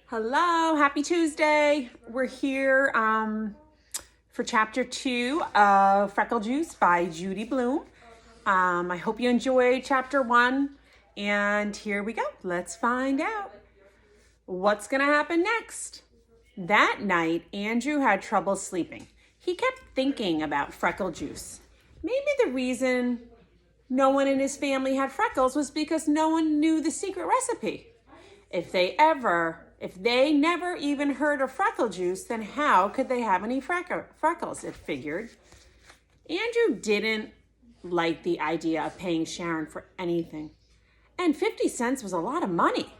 Hello, happy Tuesday. We're here for chapter 2 of Freckle Juice by Judy Blume. I hope you enjoyed chapter 1, and here we go. Let's find out what's going to happen next. That night, Andrew had trouble sleeping. He kept thinking about Freckle Juice. Maybe the reason no one in his family had freckles was because no one knew the secret recipe. If they never even heard of Freckle Juice, then how could they have any freckles, it figured. Andrew didn't like the idea of paying Sharon for anything. And 50 cents was a lot of money.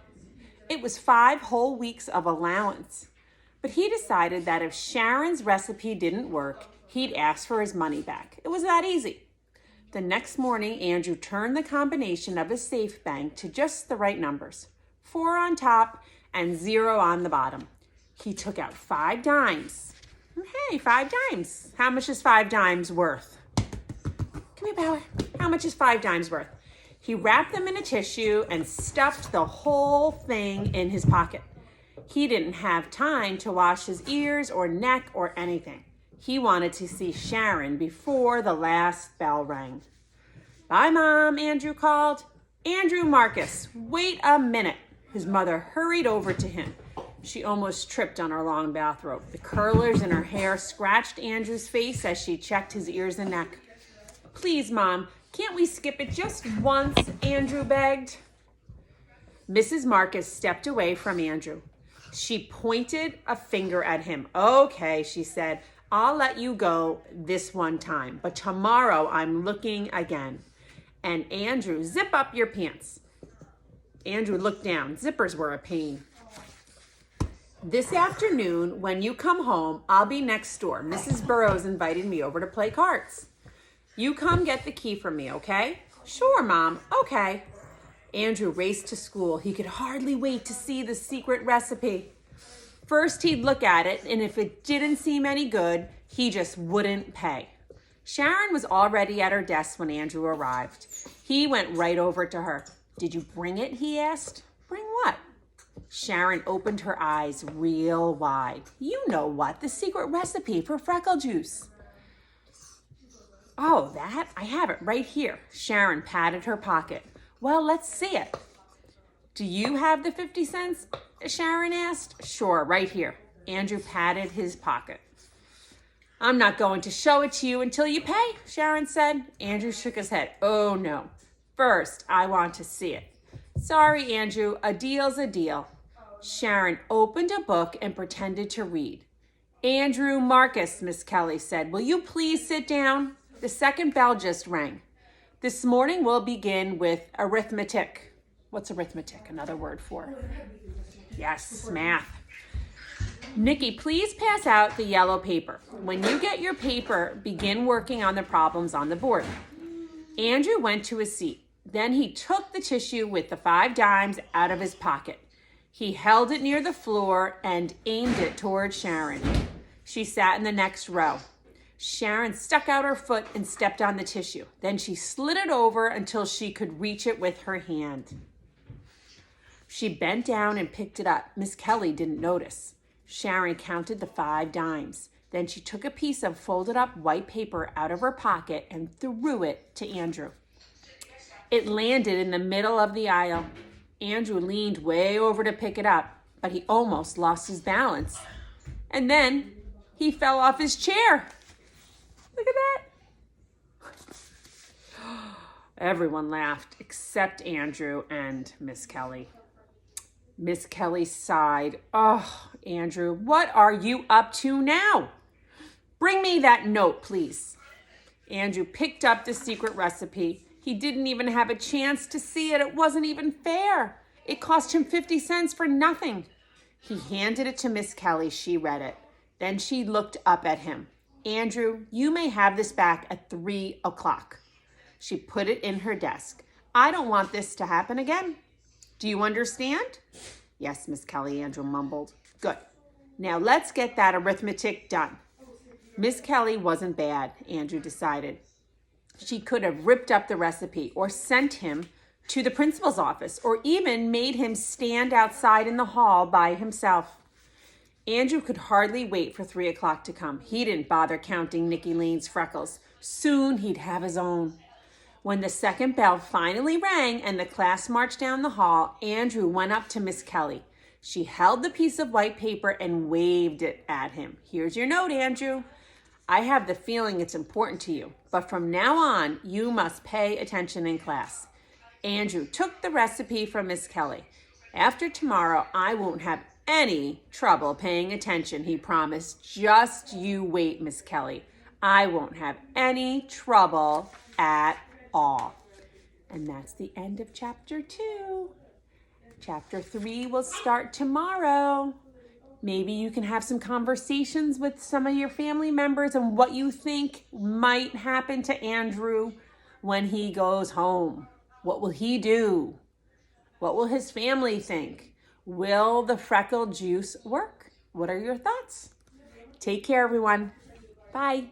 It was 5 whole weeks of allowance. But he decided that if Sharon's recipe didn't work, he'd ask for his money back. It was that easy. The next morning, Andrew turned the combination of his safe bank to just the right numbers. 4 on top and 0 on the bottom. He took out 5 dimes. Hey, 5 dimes. How much is 5 dimes worth? Come here, Power. How much is 5 dimes worth? He wrapped them in a tissue and stuffed the whole thing in his pocket. He didn't have time to wash his ears or neck or anything. He wanted to see Sharon before the last bell rang. Bye, Mom, Andrew called. Andrew Marcus, wait a minute. His mother hurried over to him. She almost tripped on her long bathrobe. The curlers in her hair scratched Andrew's face as she checked his ears and neck. Please, Mom, can't we skip it just once? Andrew begged. Mrs. Marcus stepped away from Andrew. She pointed a finger at him. Okay, she said, I'll let you go this one time, but tomorrow I'm looking again. And Andrew, zip up your pants. Andrew looked down. Zippers were a pain. This afternoon, when you come home, I'll be next door. Mrs. Burrows invited me over to play cards. You come get the key from me, okay? Sure, Mom. Okay. Andrew raced to school. He could hardly wait to see the secret recipe. First, he'd look at it, and if it didn't seem any good, he just wouldn't pay. Sharon was already at her desk when Andrew arrived. He went right over to her. Did you bring it? He asked. Bring what? Sharon opened her eyes real wide. You know what? The secret recipe for Freckle Juice. Oh, that? I have it right here. Sharon patted her pocket. Well, let's see it. Do you have the 50 cents? Sharon asked. Sure, right here. Andrew patted his pocket. I'm not going to show it to you until you pay, Sharon said. Andrew shook his head. Oh, no. First, I want to see it. Sorry, Andrew, a deal's a deal. Sharon opened a book and pretended to read. Andrew Marcus, Miss Kelly said, will you please sit down? The second bell just rang. This morning we'll begin with arithmetic. What's arithmetic? Another word for? Yes, math. Nikki, please pass out the yellow paper. When you get your paper, begin working on the problems on the board. Andrew went to his seat. Then he took the tissue with the 5 dimes out of his pocket. He held it near the floor and aimed it toward Sharon. She sat in the next row. Sharon stuck out her foot and stepped on the tissue. Then she slid it over until she could reach it with her hand. She bent down and picked it up. Miss Kelly didn't notice. Sharon counted the 5 dimes. Then she took a piece of folded up white paper out of her pocket and threw it to Andrew. It landed in the middle of the aisle. Andrew leaned way over to pick it up, but he almost lost his balance. And then he fell off his chair. Look at that. Everyone laughed except Andrew and Miss Kelly. Miss Kelly sighed. Oh, Andrew, what are you up to now? Bring me that note, please. Andrew picked up the secret recipe. He didn't even have a chance to see it. It wasn't even fair. It cost him 50 cents for nothing. He handed it to Miss Kelly. She read it. Then she looked up at him. Andrew, you may have this back at 3 o'clock. She put it in her desk. I don't want this to happen again. Do you understand? Yes, Miss Kelly, Andrew mumbled. Good. Now let's get that arithmetic done. Miss Kelly wasn't bad, Andrew decided. She could have ripped up the recipe or sent him to the principal's office or even made him stand outside in the hall by himself. Andrew could hardly wait for 3 o'clock to come. He didn't bother counting Nicky Lane's freckles. Soon he'd have his own. When the second bell finally rang and the class marched down the hall, Andrew went up to Miss Kelly. She held the piece of white paper and waved it at him. Here's your note, Andrew. I have the feeling it's important to you, but from now on, you must pay attention in class. Andrew took the recipe from Miss Kelly. After tomorrow, I won't have any trouble paying attention, he promised. Just you wait, Miss Kelly. I won't have any trouble at all. And that's the end of chapter 2. Chapter 3 will start tomorrow. Maybe you can have some conversations with some of your family members on what you think might happen to Andrew when he goes home. What will he do? What will his family think? Will the freckle juice work? What are your thoughts? Take care, everyone. Bye.